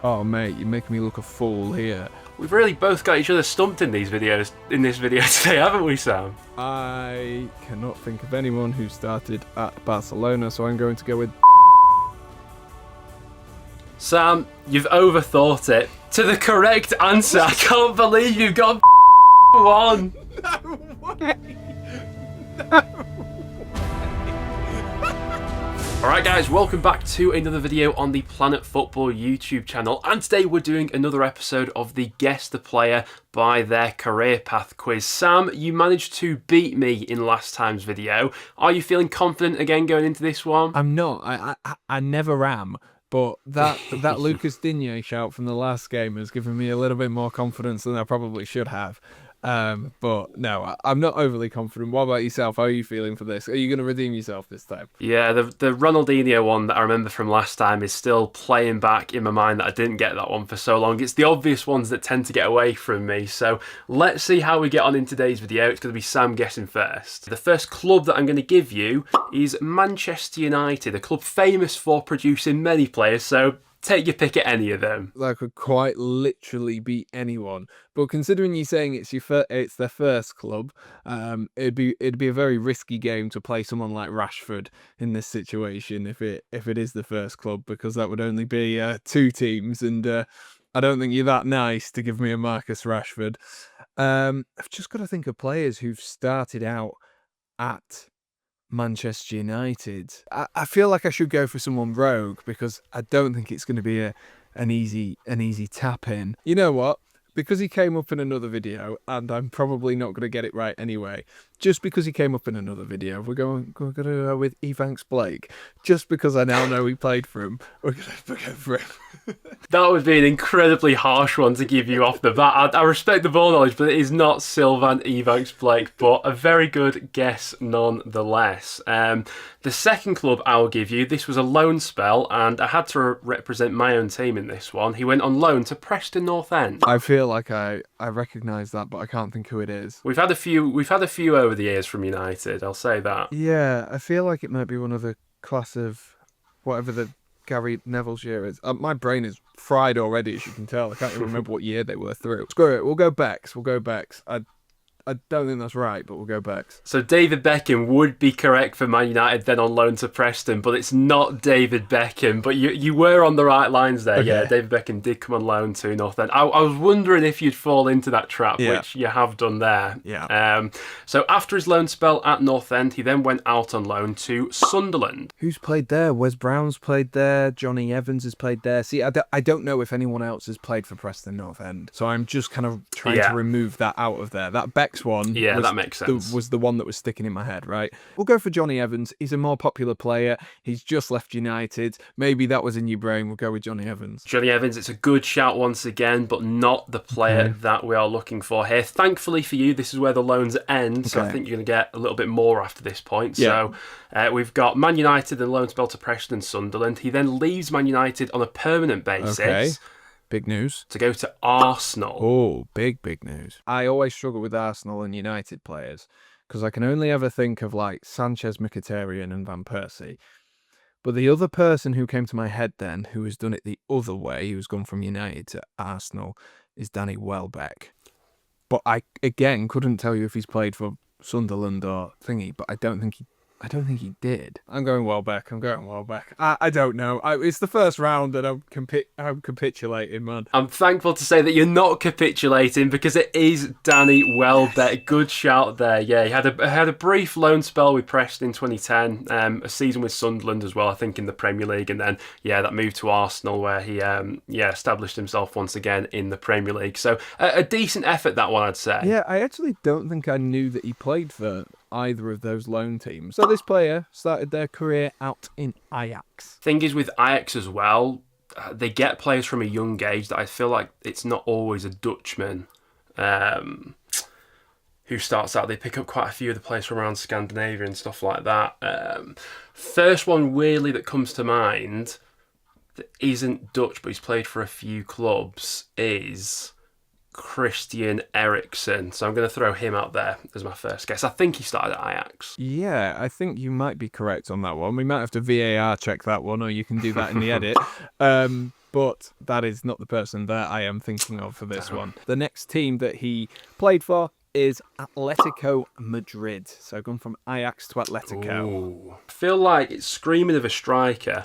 Oh, mate, you're making me look a fool here. We've really both got each other stumped in this video today, haven't we, Sam? I cannot think of anyone who started at Barcelona, so I'm going to go with... Sam, you've overthought it. To the correct answer. I can't believe you got one. No way! No! Alright guys, welcome back to another video on the Planet Football YouTube channel, and today we're doing another episode of the Guess the Player by Their Career Path quiz. Sam, you managed to beat me in last time's video. Are you feeling confident again going into this one? I'm not. I never am. But that Lucas Digne shout from the last game has given me a little bit more confidence than I probably should have. But no, I'm not overly confident. What about yourself? How are you feeling for this? Are you going to redeem yourself this time? Yeah, the Ronaldinho one that I remember from last time is still playing back in my mind that I didn't get that one for so long. It's the obvious ones that tend to get away from me. So let's see how we get on in today's video. It's going to be Sam guessing first. The first club that I'm going to give you is Manchester United, a club famous for producing many players. So take your pick at any of them. That could quite literally be anyone. But considering you're saying it's their first club, it'd be a very risky game to play someone like Rashford in this situation if it is the first club, because that would only be two teams, and I don't think you're that nice to give me a Marcus Rashford. I've just got to think of players who've started out at Manchester United. I feel like I should go for someone rogue because I don't think it's going to be an easy tap in. You know what? Because he came up in another video, and I'm probably not going to get it right anyway. Just because he came up in another video, we're going to go with Evanks Blake. Just because I now know he played for him, we're going to go for him. That would be an incredibly harsh one to give you off the bat. I respect the ball knowledge, but it is not Sylvain Evanks Blake, but a very good guess nonetheless. The second club I'll give you, this was a loan spell, and I had to represent my own team in this one. He went on loan to Preston North End. I feel like I recognise that, but I can't think who it is. We've had a few over the years from United, I'll say that. Yeah, I feel like it might be one of the class of whatever the Gary Neville's year is. My brain is fried already, as you can tell. I can't even remember what year they were through. Screw it, we'll go Becks. I don't think that's right, but we'll go Becks. So David Beckham would be correct for Man United, then on loan to Preston, but it's not David Beckham. But you were on the right lines there. Okay. Yeah, David Beckham did come on loan to North End. I was wondering if you'd fall into that trap, which you have done there. Yeah. So after his loan spell at North End, he then went out on loan to Sunderland. Who's played there? Wes Brown's played there. Johnny Evans has played there. See, I don't know if anyone else has played for Preston North End, so I'm just kind of trying to remove that out of there. That Becks one, that makes sense. Was the one that was sticking in my head, right? We'll go for Johnny Evans. He's a more popular player. He's just left United. Maybe that was in your brain. We'll go with Johnny Evans. Johnny Evans, it's a good shout once again, but not the player that we are looking for here. Thankfully for you, this is where the loans end, so I think you're going to get a little bit more after this point. Yeah. So we've got Man United and loan spell to Preston and Sunderland. He then leaves Man United on a permanent basis. Okay. Big news. To go to Arsenal. Oh, big news. I always struggle with Arsenal and United players because I can only ever think of like Sanchez, Mkhitaryan and Van Persie. But the other person who came to my head then, who has done it the other way, who's gone from United to Arsenal, is Danny Welbeck. But I, again, couldn't tell you if he's played for Sunderland or thingy, but I don't think he did. I'm going Welbeck. I don't know. It's the first round and I'm capitulating, man. I'm thankful to say that you're not capitulating because it is Danny Welbeck. Good shout there. Yeah, he had a brief loan spell with Preston in 2010, a season with Sunderland as well, I think, in the Premier League, and then that move to Arsenal where he established himself once again in the Premier League. So a decent effort, that one, I'd say. Yeah, I actually don't think I knew that he played for either of those loan teams. So this player started their career out in Ajax. Thing is with Ajax as well, they get players from a young age that I feel like it's not always a Dutchman who starts out. They pick up quite a few of the players from around Scandinavia and stuff like that. First one really that comes to mind that isn't Dutch but he's played for a few clubs is Christian Eriksen. So I'm going to throw him out there as my first guess. I think he started at Ajax. Yeah, I think you might be correct on that one. We might have to VAR check that one, or you can do that in the edit. but that is not the person that I am thinking of for this one. The next team that he played for is Atletico Madrid. So gone from Ajax to Atletico. Ooh. I feel like it's screaming of a striker.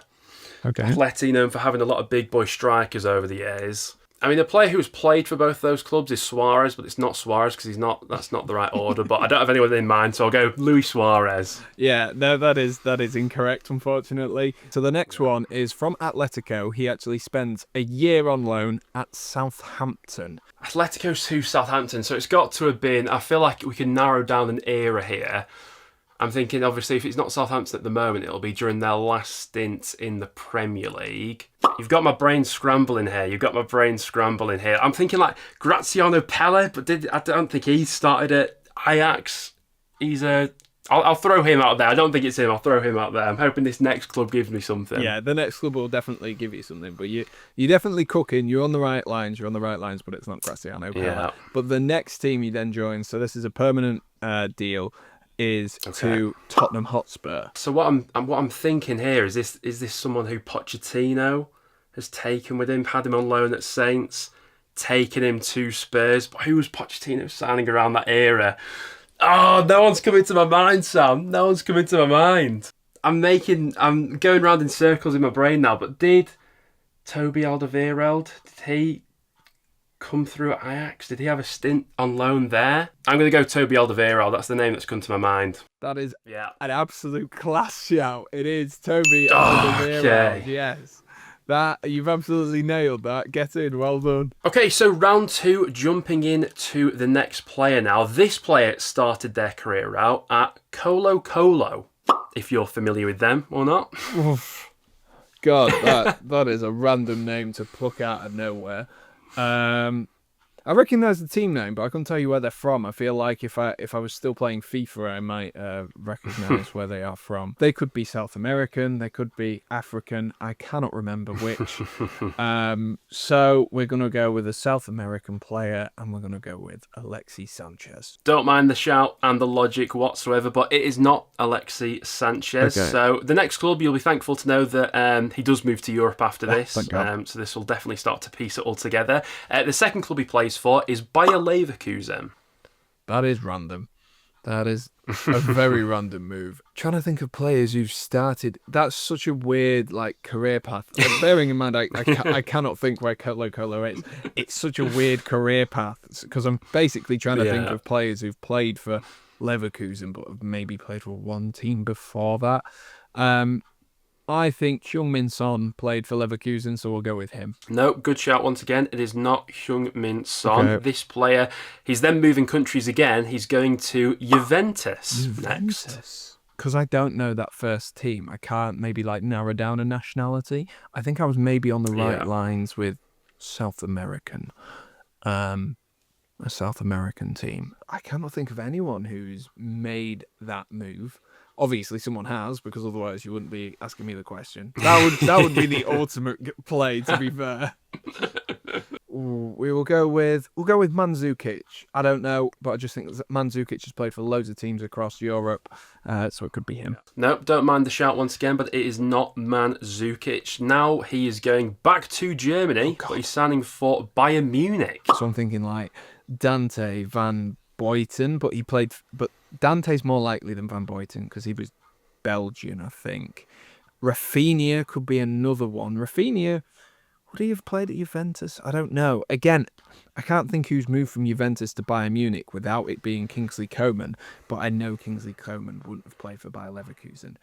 Okay. Atleti known for having a lot of big boy strikers over the years. I mean, the player who's played for both those clubs is Suarez, but it's not Suarez because that's not the right order. But I don't have anyone in mind, so I'll go Luis Suarez. Yeah, no, that is incorrect, unfortunately. So the next one is from Atletico. He actually spends a year on loan at Southampton. Atletico to Southampton, so it's got to have been. I feel like we can narrow down an era here. I'm thinking, obviously, if it's not Southampton at the moment, it'll be during their last stint in the Premier League. You've got my brain scrambling here. I'm thinking like Graziano Pelle, but I don't think he started at Ajax. I'll throw him out there. I don't think it's him. I'll throw him out there. I'm hoping this next club gives me something. Yeah, the next club will definitely give you something, but you're definitely cooking. You're on the right lines, but it's not Graziano Pelle. Yeah. But the next team you then join, so this is a permanent deal, is to Tottenham Hotspur. So what I'm thinking here is this someone who Pochettino has taken with him, had him on loan at Saints, taken him to Spurs. But who was Pochettino signing around that era? Oh, no one's coming to my mind, Sam. No one's coming to my mind. I'm going round in circles in my brain now. But did Toby Alderweireld, did he come through at Ajax? Did he have a stint on loan there? I'm going to go Toby Alderweireld. That's the name that's come to my mind. That is an absolute class shout. It is Toby Alderweireld. Okay. Yes. That, you've absolutely nailed that. Get in. Well done. Okay, so round 2, jumping in to the next player now. This player started their career out at Colo Colo, if you're familiar with them or not. God, that is a random name to pluck out of nowhere. I recognise the team name, but I couldn't tell you where they're from. I feel like if I was still playing FIFA, I might recognise where they are from. They could be South American, they could be African. I cannot remember which. So we're going to go with a South American player, and we're going to go with Alexis Sanchez. Don't mind the shout and the logic whatsoever, but it is not Alexis Sanchez. Okay. So the next club, you'll be thankful to know that he does move to Europe after this. Thank God. So this will definitely start to piece it all together. The second club he plays for is Bayer Leverkusen. That is random. That is a very random move. Trying to think of players who've started. That's such a weird career path. Bearing in mind, I cannot think where Colo Colo is. It's such a weird career path because I'm basically trying to think of players who've played for Leverkusen but have maybe played for one team before that. I think Heung-min Son played for Leverkusen, so we'll go with him. No, good shout once again. It is not Heung-min Son. Okay. This player, he's then moving countries again. He's going to Juventus next. Because I don't know that first team. I can't maybe narrow down a nationality. I think I was maybe on the right lines with South American. A South American team. I cannot think of anyone who's made that move. Obviously, someone has, because otherwise you wouldn't be asking me the question. That would be the ultimate play, to be fair. We'll go with Mandzukic. I don't know, but I just think that Mandzukic has played for loads of teams across Europe, so it could be him. No, don't mind the shout once again, but it is not Mandzukic. Now he is going back to Germany, but he's signing for Bayern Munich. So I'm thinking Dante van Boyten, but Dante's more likely than Van Boyten because he was Belgian, I think. Rafinha could be another one. Rafinha, would he have played at Juventus? I don't know. Again, I can't think who's moved from Juventus to Bayern Munich without it being Kingsley Coman, but I know Kingsley Coman wouldn't have played for Bayer Leverkusen.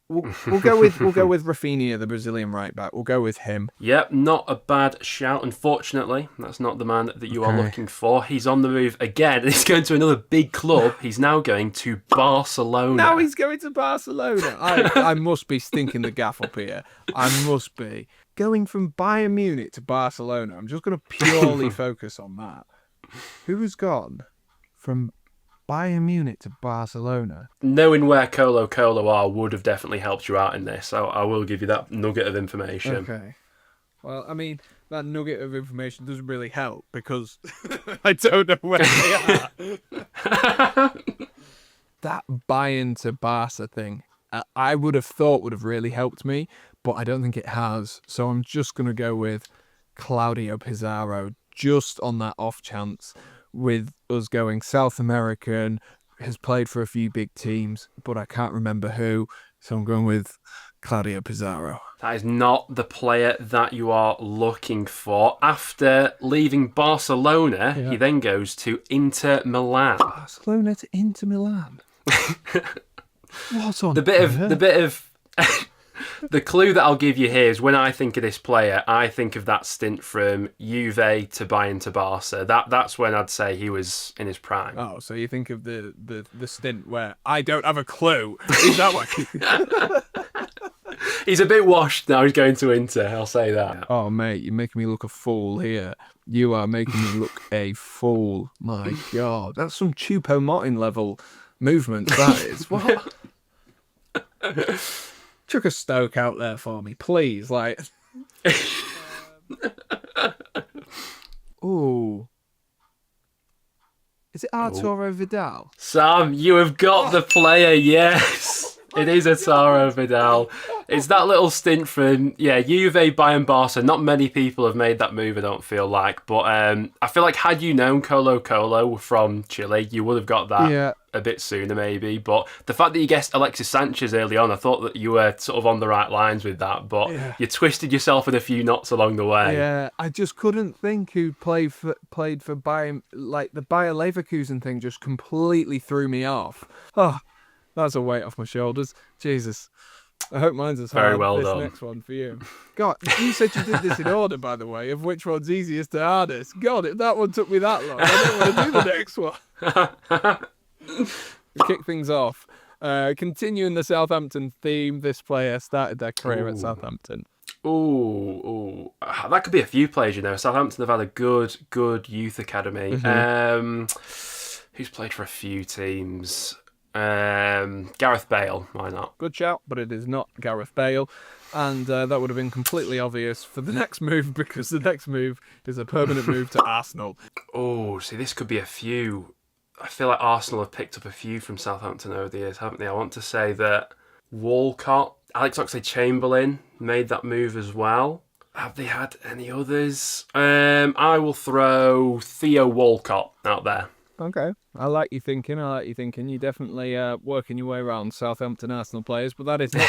We'll go with Rafinha, the Brazilian right back. We'll go with him. Yep, not a bad shout. Unfortunately, that's not the man that you are looking for. He's on the move again. He's going to another big club. He's now going to Barcelona. Now he's going to Barcelona. I must be stinking the gaff up here. I must be going from Bayern Munich to Barcelona. I'm just going to purely focus on that. Who has gone from Bayern Munich to Barcelona? Knowing where Colo Colo are would have definitely helped you out in this, so I will give you that nugget of information. Okay. Well, I mean, that nugget of information doesn't really help because I don't know where they are. That Bayern to Barca thing, I would have thought would have really helped me, but I don't think it has. So I'm just going to go with Claudio Pizarro, just on that off chance, with us going South American, has played for a few big teams, but I can't remember who. So I'm going with Claudio Pizarro. That is not the player that you are looking for. After leaving Barcelona, he then goes to Inter Milan. Barcelona to Inter Milan. What on the bit of the clue that I'll give you here is when I think of this player, I think of that stint from Juve to Bayern to Barca. That's when I'd say he was in his prime. Oh, so you think of the stint where I don't have a clue. Is that what? He's a bit washed now. He's going to Inter. I'll say that. Oh, mate, you're making me look a fool here. You are making me look a fool. My God, that's some Choupo-Moting level movement. That is what. Chuck a Stoke out there for me, please. Like, ooh, is it Arturo Vidal? Sam, you have got the player. Yes, it is Arturo Vidal. It's that little stint from Juve, Bayern, Barca. Not many people have made that move, I don't feel like. But I feel like had you known Colo Colo from Chile, you would have got that a bit sooner maybe. But the fact that you guessed Alexis Sanchez early on, I thought that you were sort of on the right lines with that. But you twisted yourself in a few knots along the way. Yeah, I just couldn't think who played for Bayern. Like the Bayer Leverkusen thing just completely threw me off. Oh, that's a weight off my shoulders. Jesus. I hope mine's as hard. Very well this done. Next one for you. God, you said you did this in order, by the way, of which one's easiest to hardest. God, if that one took me that long, I don't want to do the next one. Kick things off. Continuing the Southampton theme, this player started their career at Southampton. Ooh, that could be a few players, you know. Southampton have had a good youth academy. Who's played for a few teams? Gareth Bale, why not? Good shout, but it is not Gareth Bale. And that would have been completely obvious for the next move, because the next move is a permanent move to Arsenal. Oh, see, this could be a few. I feel like Arsenal have picked up a few from Southampton over the years, haven't they? I want to say that Walcott, Alex Oxlade-Chamberlain made that move as well. Have they had any others? I will throw Theo Walcott out there. Okay, I like you thinking. You're definitely working your way around Southampton Arsenal players, but that is not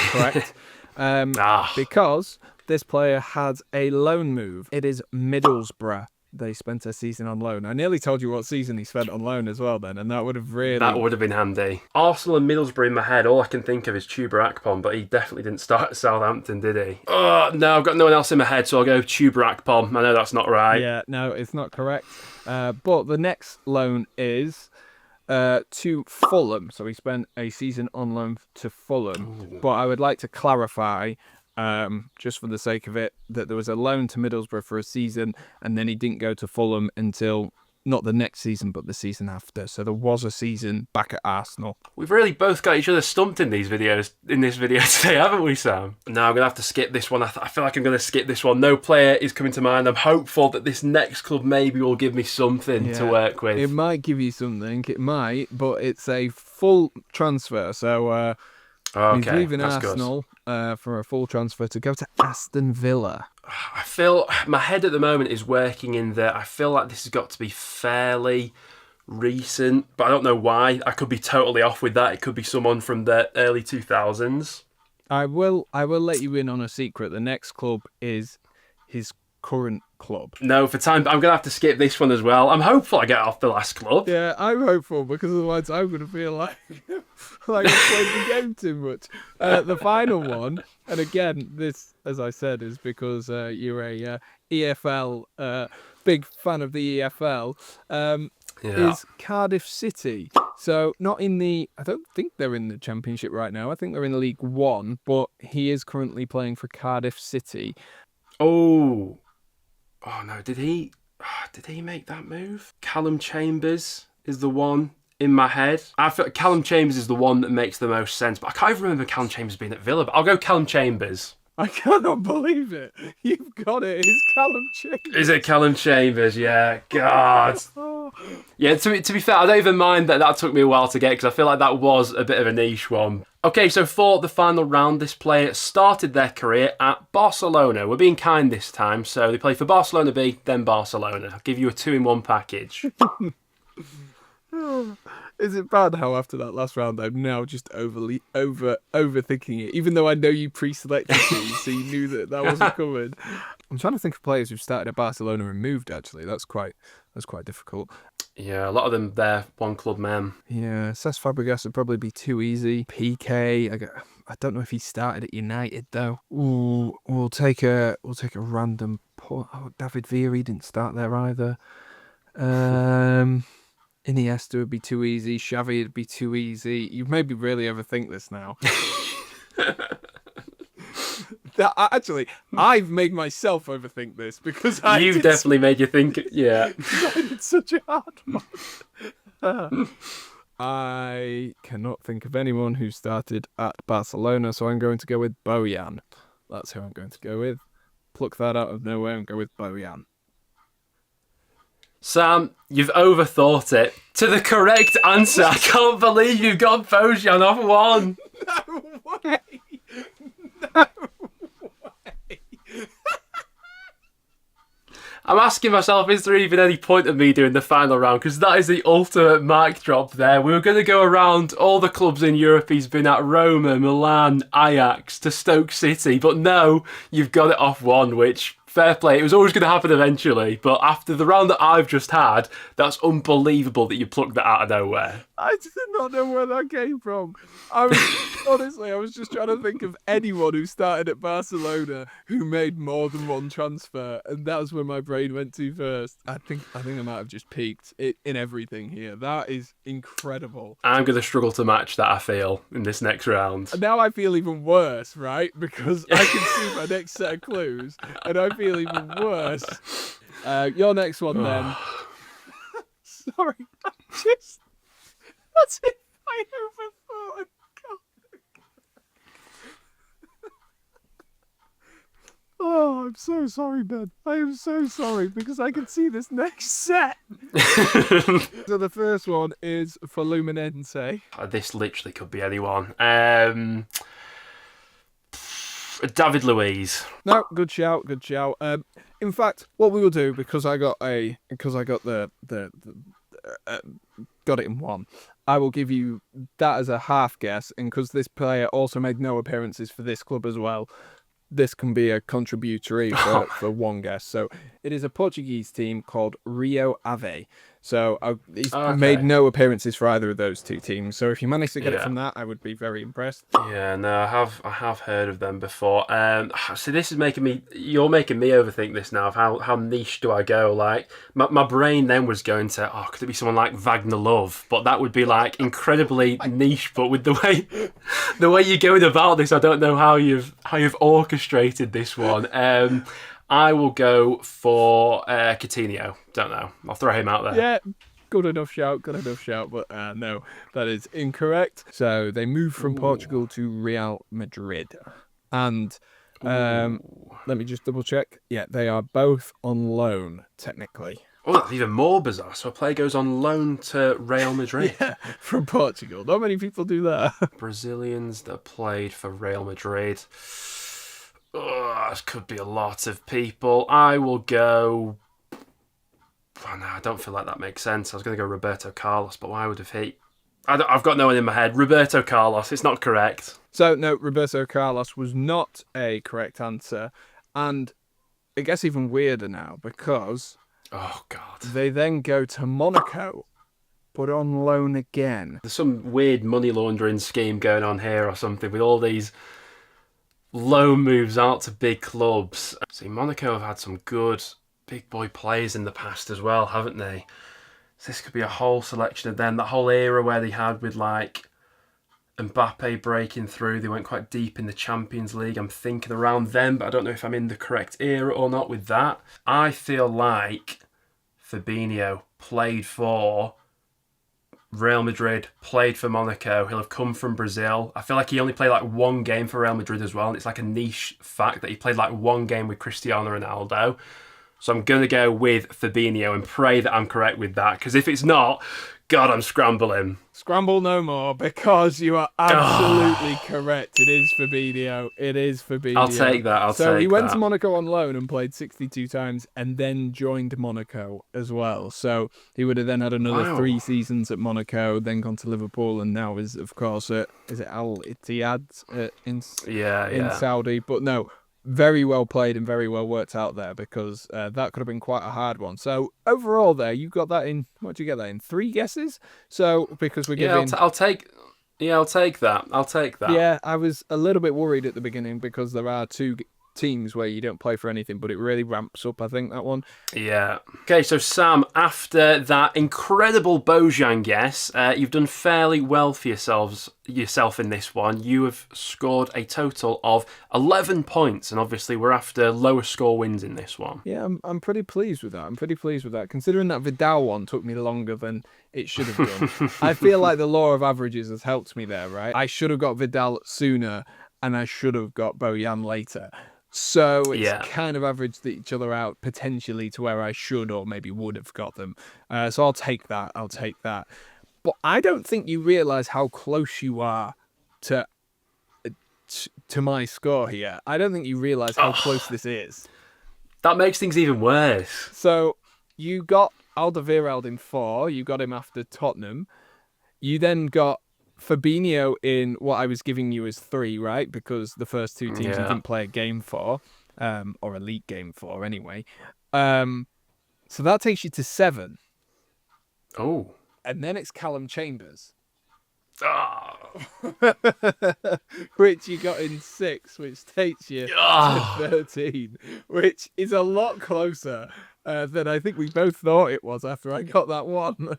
correct. Because this player had a loan move. It is Middlesbrough. They spent a season on loan. I nearly told you what season he spent on loan as well then, and that would have been handy. Arsenal and Middlesbrough in my head, all I can think of is Chuba Akpom, but he definitely didn't start at Southampton, did he? Oh, no, I've got no one else in my head, so I'll go Chuba Akpom. I know that's not right. Yeah, no, it's not correct. But the next loan is to Fulham. So he spent a season on loan to Fulham. Ooh. But I would like to clarify, just for the sake of it, that there was a loan to Middlesbrough for a season, and then he didn't go to Fulham until not the next season, but the season after. So there was a season back at Arsenal. We've really both got each other stumped in this video today, haven't we, Sam? No, I'm going to have to skip this one. I feel like I'm going to skip this one. No player is coming to mind. I'm hopeful that this next club maybe will give me something to work with. It might give you something. It might, but it's a full transfer. So he's leaving Arsenal for a full transfer to go to Aston Villa. I feel my head at the moment is working in that I feel like this has got to be fairly recent, but I don't know why. I could be totally off with that. It could be someone from the early 2000s. I will let you in on a secret. The next club is his current club. No, for time, I'm going to have to skip this one as well. I'm hopeful I get off the last club. Yeah, I'm hopeful, because otherwise I'm going to feel like I've played the game too much. The final one, and again, this, as I said, is because you're a EFL, big fan of the EFL, is Cardiff City. So not in the, I don't think they're in the Championship right now. I think they're in League One, but he is currently playing for Cardiff City. Oh no, did he make that move? Calum Chambers is the one in my head. I feel like Calum Chambers is the one that makes the most sense, but I can't even remember Calum Chambers being at Villa, but I'll go Calum Chambers. I cannot believe it. You've got it. It's Calum Chambers. Is it Calum Chambers? Yeah. God. Yeah, to be fair, I don't even mind that took me a while to get because I feel like that was a bit of a niche one. Okay, so for the final round, this player started their career at Barcelona. We're being kind this time, so they played for Barcelona B, then Barcelona. I'll give you a 2-in-1 package. Is it bad how after that last round I'm now just overthinking it, even though I know you pre-selected these, so you knew that wasn't covered. I'm trying to think of players who've started at Barcelona and moved. Actually, that's quite difficult. Yeah, a lot of them they're one club men. Yeah, Cesc Fabregas would probably be too easy. PK, I don't know if he started at United though. Ooh, we'll take a random. David Villa, he didn't start there either. Iniesta would be too easy. Xavi would be too easy. You've made me really overthink this now. Actually, I've made myself overthink this because You've definitely made you think. Yeah, I did such a hard one. I cannot think of anyone who started at Barcelona, so I'm going to go with Bojan. That's who I'm going to go with. Pluck that out of nowhere and go with Bojan. Sam, you've overthought it. To the correct answer. I can't believe you got Bojan off one. No way! No way! I'm asking myself, is there even any point of me doing the final round? Because that is the ultimate mic drop there. We were going to go around all the clubs in Europe he's been at: Roma, Milan, Ajax, to Stoke City. But no, you've got it off one, which... fair play, it was always going to happen eventually, but after the round that I've just had, that's unbelievable that you plucked that out of nowhere. I did not know where that came from. I was just trying to think of anyone who started at Barcelona who made more than one transfer, and that was where my brain went to first. I think I might have just peaked in everything here. That is incredible. I'm going to struggle to match that, I feel, in this next round. Now I feel even worse, right? Because I can see my next set of clues, and I feel even worse. Your next one, then. Sorry, that's it. I overthought it. Oh, I'm so sorry, Ben. I am so sorry because I can see this next set. So the first one is for Luminense. This literally could be anyone. David Luiz. No, good shout. In fact, what we will do, because I got got it in one, I will give you that as a half guess, and because this player also made no appearances for this club as well, this can be a contributory for one guess. So it is a Portuguese team called Rio Ave. So he's made no appearances for either of those two teams. So if you manage to get it from that, I would be very impressed. Yeah, no, I have heard of them before. So this is you're making me overthink this now of how niche do I go? Like my brain then was going to, could it be someone like Wagner Love? But that would be like incredibly niche. But with the way you're going about this, I don't know how you've orchestrated this one. I will go for Coutinho. Don't know. I'll throw him out there. Yeah, good enough shout. But no, that is incorrect. So they moved from Portugal to Real Madrid. And let me just double check. Yeah, they are both on loan, technically. Oh, that's even more bizarre. So a player goes on loan to Real Madrid. Yeah, from Portugal. Not many people do that. Brazilians that played for Real Madrid. This could be a lot of people. I will go... Oh, no, I don't feel like that makes sense. I was going to go Roberto Carlos, but why would have he... I've got no one in my head. Roberto Carlos, it's not correct. So, no, Roberto Carlos was not a correct answer. And it gets even weirder now because... Oh, God. They then go to Monaco, but on loan again. There's some weird money laundering scheme going on here or something with all these... loan moves out to big clubs. See, Monaco have had some good big boy players in the past as well, haven't they? So this could be a whole selection of them. That whole era where they had with like Mbappe breaking through. They went quite deep in the Champions League. I'm thinking around them, but I don't know if I'm in the correct era or not with that. I feel like Fabinho played for Real Madrid, played for Monaco. He'll have come from Brazil. I feel like he only played like one game for Real Madrid as well, and it's like a niche fact that he played like one game with Cristiano Ronaldo. So I'm going to go with Fabinho and pray that I'm correct with that. Because if it's not, God, I'm scrambling. Scramble no more, because you are absolutely correct. It is Fabinho. It is Fabinho. I'll take that. So he went to Monaco on loan and played 62 times and then joined Monaco as well. So he would have then had another 3 seasons at Monaco, then gone to Liverpool, and now is, of course, is it Al Ittihad in Saudi? But no, very well played and very well worked out there, because that could have been quite a hard one. So overall there, you got that in, what did you get that in? 3 guesses? So because we're giving... I'll take that. I'll take that. Yeah, I was a little bit worried at the beginning, because there are 2 teams where you don't play for anything, but it really ramps up, I think, that one. Yeah. Okay, so Sam, after that incredible Bojan guess, you've done fairly well for yourself in this one. You have scored a total of 11 points, and obviously we're after lower score wins in this one. Yeah, I'm pretty pleased with that. Considering that Vidal one took me longer than it should have done. I feel like the law of averages has helped me there, right? I should have got Vidal sooner, and I should have got Bojan later. So it's kind of averaged each other out potentially to where I should or maybe would have got them. So I'll take that. But I don't think you realise how close you are to my score here. I don't think you realise how close this is. That makes things even worse. So you got Alderweireld in 4. You got him after Tottenham. You then got Fabinho in what I was giving you as 3, right? Because the first 2 teams he didn't play a game for, or a league game for anyway. So that takes you to 7. Oh. And then it's Calum Chambers. Oh. Which you got in 6, which takes you to 13, which is a lot closer than I think we both thought it was after I got that one.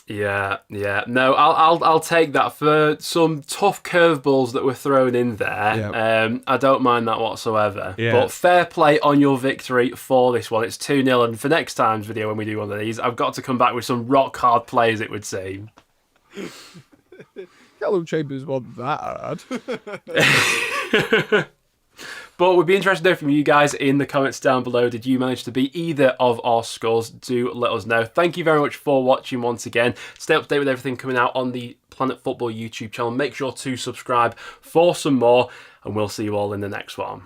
Yeah. No, I'll take that for some tough curveballs that were thrown in there. Yep. I don't mind that whatsoever. Yeah. But fair play on your victory for this one. It's 2-0, and for next time's video when we do one of these, I've got to come back with some rock hard plays, it would seem. Calum Chambers wasn't that hard. But we'd be interested to know from you guys in the comments down below. Did you manage to beat either of our scores? Do let us know. Thank you very much for watching once again. Stay up to date with everything coming out on the Planet Football YouTube channel. Make sure to subscribe for some more, and we'll see you all in the next one.